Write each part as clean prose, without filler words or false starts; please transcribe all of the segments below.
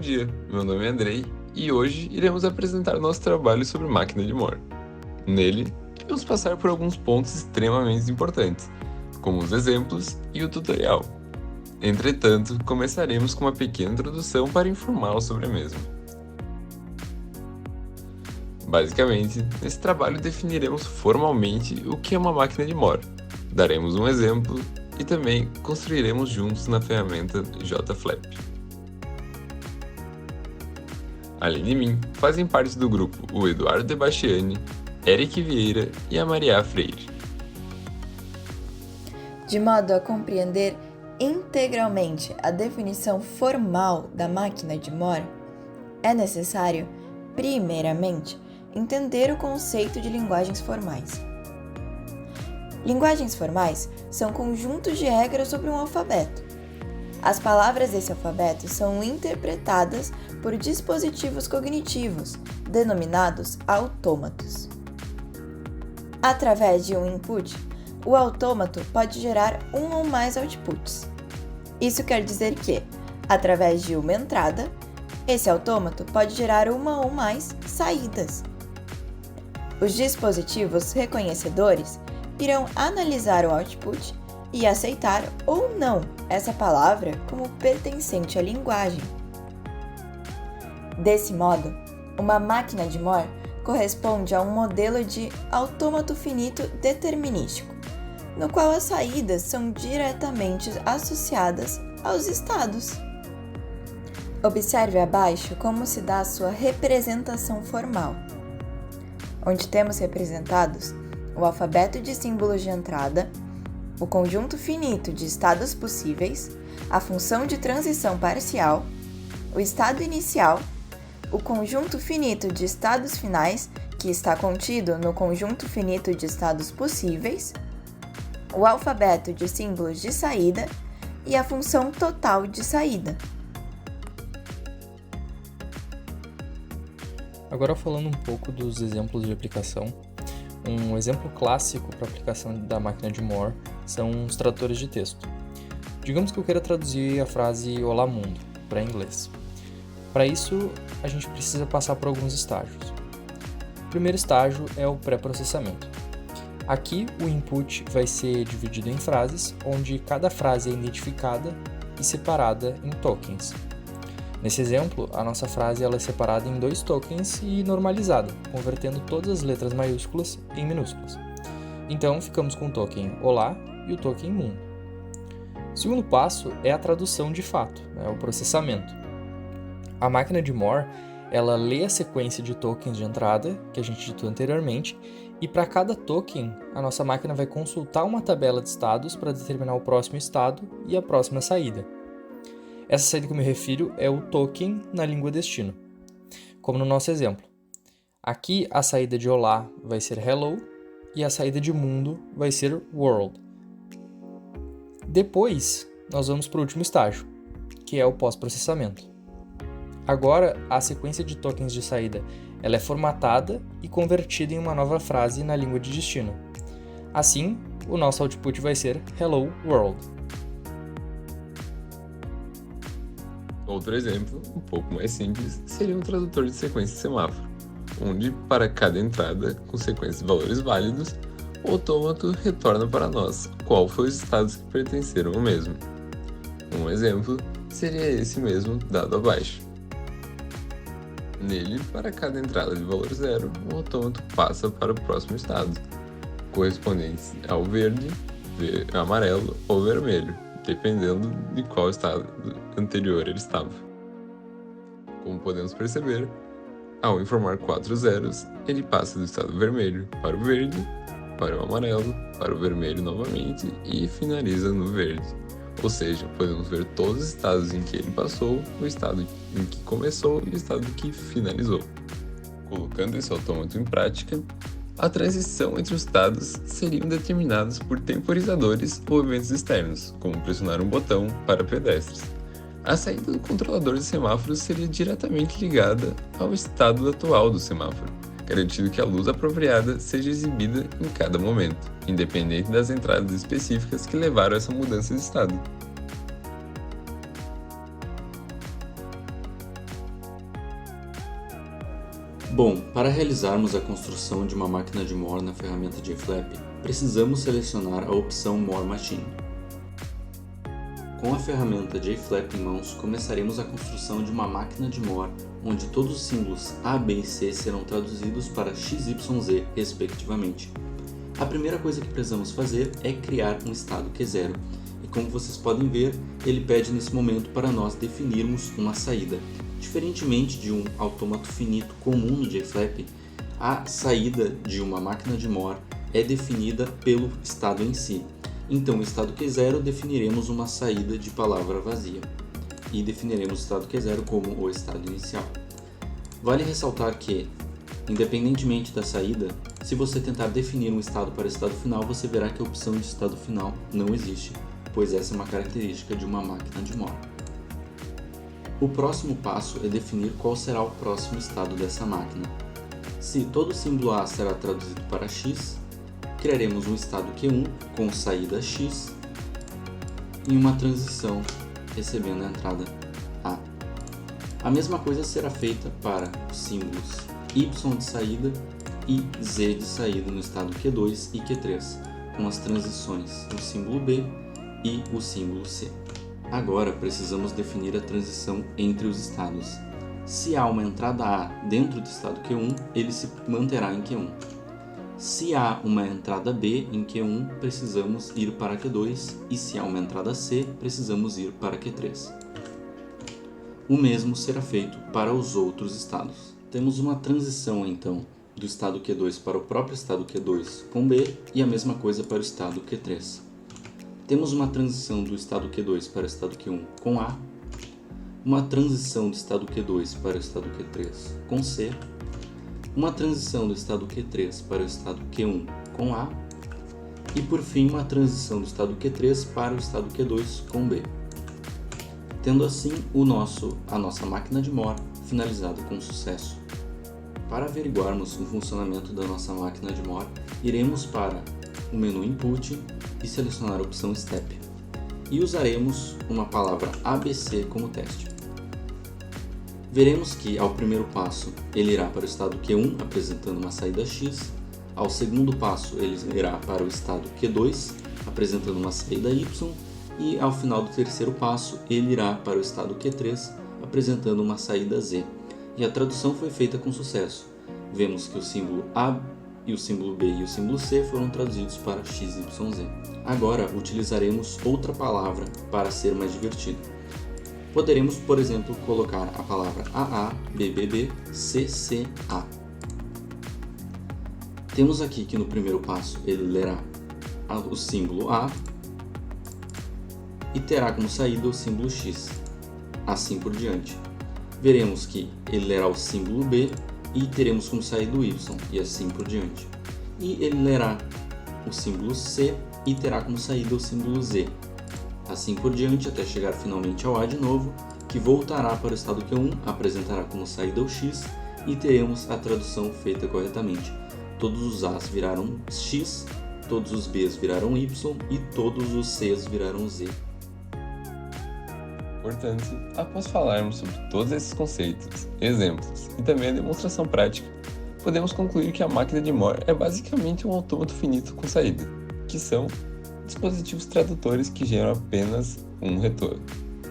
dia, meu nome é Andrei e hoje iremos apresentar nosso trabalho sobre máquina de Moore. Nele, iremos passar por alguns pontos extremamente importantes, como os exemplos e o tutorial. Entretanto, começaremos com uma pequena introdução para informá-lo sobre a mesma. Basicamente, nesse trabalho definiremos formalmente o que é uma máquina de Moore, daremos um exemplo e também construiremos juntos na ferramenta JFlap. Além de mim, fazem parte do grupo o Eduardo Debastiani, Eric Vieira e a Maria Freire. De modo a compreender integralmente a definição formal da máquina de Moore, é necessário, primeiramente, entender o conceito de linguagens formais. Linguagens formais são conjuntos de regras sobre um alfabeto. As palavras desse alfabeto são interpretadas por dispositivos cognitivos, denominados autômatos. Através de um input, o autômato pode gerar um ou mais outputs. Isso quer dizer que, através de uma entrada, esse autômato pode gerar uma ou mais saídas. Os dispositivos reconhecedores irão analisar o output e aceitar ou não essa palavra como pertencente à linguagem. Desse modo, uma máquina de Moore corresponde a um modelo de autômato finito determinístico, no qual as saídas são diretamente associadas aos estados. Observe abaixo como se dá a sua representação formal, onde temos representados o alfabeto de símbolos de entrada, o conjunto finito de estados possíveis, a função de transição parcial, o estado inicial, o conjunto finito de estados finais, que está contido no conjunto finito de estados possíveis, o alfabeto de símbolos de saída e a função total de saída. Agora falando um pouco dos exemplos de aplicação, um exemplo clássico para a aplicação da máquina de Moore são os tradutores de texto. Digamos que eu queira traduzir a frase Olá Mundo para inglês. Para isso, a gente precisa passar por alguns estágios. O primeiro estágio é o pré-processamento. Aqui, o input vai ser dividido em frases, onde cada frase é identificada e separada em tokens. Nesse exemplo, a nossa frase ela é separada em 2 tokens e normalizada, convertendo todas as letras maiúsculas em minúsculas. Então, ficamos com o token Olá e o token Mundo. O segundo passo é a tradução de fato, o processamento. A máquina de Moore ela lê a sequência de tokens de entrada, que a gente ditou anteriormente, e para cada token, a nossa máquina vai consultar uma tabela de estados para determinar o próximo estado e a próxima saída. Essa saída que eu me refiro é o token na língua destino, como no nosso exemplo. Aqui a saída de Olá vai ser Hello e a saída de Mundo vai ser World. Depois, nós vamos para o último estágio, que é o pós-processamento. Agora, a sequência de tokens de saída ela é formatada e convertida em uma nova frase na língua de destino. Assim, o nosso output vai ser Hello World. Outro exemplo, um pouco mais simples, seria um tradutor de sequência de semáforo, onde, para cada entrada com sequência de valores válidos, o autômato retorna para nós qual foi os estados que pertenceram ao mesmo. Um exemplo seria esse mesmo dado abaixo. Nele, para cada entrada de valor 0, o autômato passa para o próximo estado, correspondente ao verde, amarelo ou vermelho, dependendo de qual estado anterior ele estava. Como podemos perceber, ao informar 4 zeros, ele passa do estado vermelho para o verde, para o amarelo, para o vermelho novamente e finaliza no verde. Ou seja, podemos ver todos os estados em que ele passou, o estado em que começou e o estado em que finalizou. Colocando esse autômato em prática, a transição entre os estados seriam determinadas por temporizadores ou eventos externos, como pressionar um botão para pedestres. A saída do controlador de semáforos seria diretamente ligada ao estado atual do semáforo, garantindo que a luz apropriada seja exibida em cada momento, independente das entradas específicas que levaram a essa mudança de estado. Bom, para realizarmos a construção de uma máquina de Moore na ferramenta JFlap, precisamos selecionar a opção Moore Machine. Com a ferramenta JFlap em mãos, começaremos a construção de uma máquina de Moore, onde todos os símbolos A, B e C serão traduzidos para X, Y, Z, respectivamente. A primeira coisa que precisamos fazer é criar um estado Q0, e como vocês podem ver, ele pede nesse momento para nós definirmos uma saída. Diferentemente de um autômato finito comum no JFlap, a saída de uma máquina de Moore é definida pelo estado em si. Então, no estado Q0 definiremos uma saída de palavra vazia e definiremos o estado Q0 como o estado inicial. Vale ressaltar que, independentemente da saída, se você tentar definir um estado para o estado final, você verá que a opção de estado final não existe, pois essa é uma característica de uma máquina de Moore. O próximo passo é definir qual será o próximo estado dessa máquina. Se todo símbolo A será traduzido para X, criaremos um estado Q1 com saída X e uma transição recebendo a entrada A. A mesma coisa será feita para os símbolos Y de saída e Z de saída no estado Q2 e Q3, com as transições do símbolo B e o símbolo C. Agora precisamos definir a transição entre os estados. Se há uma entrada A dentro do estado Q1, ele se manterá em Q1. Se há uma entrada B em Q1, precisamos ir para Q2, e se há uma entrada C, precisamos ir para Q3. O mesmo será feito para os outros estados. Temos uma transição, então, do estado Q2 para o próprio estado Q2 com B, e a mesma coisa para o estado Q3. Temos uma transição do estado Q2 para o estado Q1 com A, uma transição do estado Q2 para o estado Q3 com C, uma transição do estado Q3 para o estado Q1 com A e, por fim, uma transição do estado Q3 para o estado Q2 com B. Tendo assim a nossa máquina de Moore finalizada com sucesso. Para averiguarmos o funcionamento da nossa máquina de Moore, iremos para o menu Input e selecionar a opção Step e usaremos uma palavra ABC como teste. Veremos que, ao primeiro passo, ele irá para o estado Q1, apresentando uma saída X. Ao segundo passo, ele irá para o estado Q2, apresentando uma saída Y. E, ao final do terceiro passo, ele irá para o estado Q3, apresentando uma saída Z. E a tradução foi feita com sucesso. Vemos que o símbolo A e o símbolo B e o símbolo C foram traduzidos para X, Y, Z. Agora, utilizaremos outra palavra para ser mais divertido. Poderemos, por exemplo, colocar a palavra AA, BBB, CCA. Temos aqui que no primeiro passo ele lerá o símbolo A e terá como saída o símbolo X, assim por diante. Veremos que ele lerá o símbolo B e teremos como saída o Y, e assim por diante. E ele lerá o símbolo C e terá como saída o símbolo Z, assim por diante, até chegar finalmente ao A de novo, que voltará para o estado Q1, apresentará como saída o X e teremos a tradução feita corretamente. Todos os A's viraram X, todos os B's viraram Y e todos os C's viraram Z. Portanto, após falarmos sobre todos esses conceitos, exemplos e também a demonstração prática, podemos concluir que a máquina de Moore é basicamente um autômato finito com saída, que são dispositivos tradutores que geram apenas um retorno,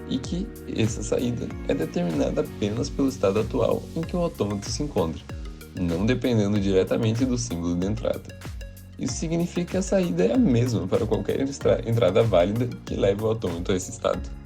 e que essa saída é determinada apenas pelo estado atual em que o autômato se encontra, não dependendo diretamente do símbolo de entrada. Isso significa que a saída é a mesma para qualquer entrada válida que leve o autômato a esse estado.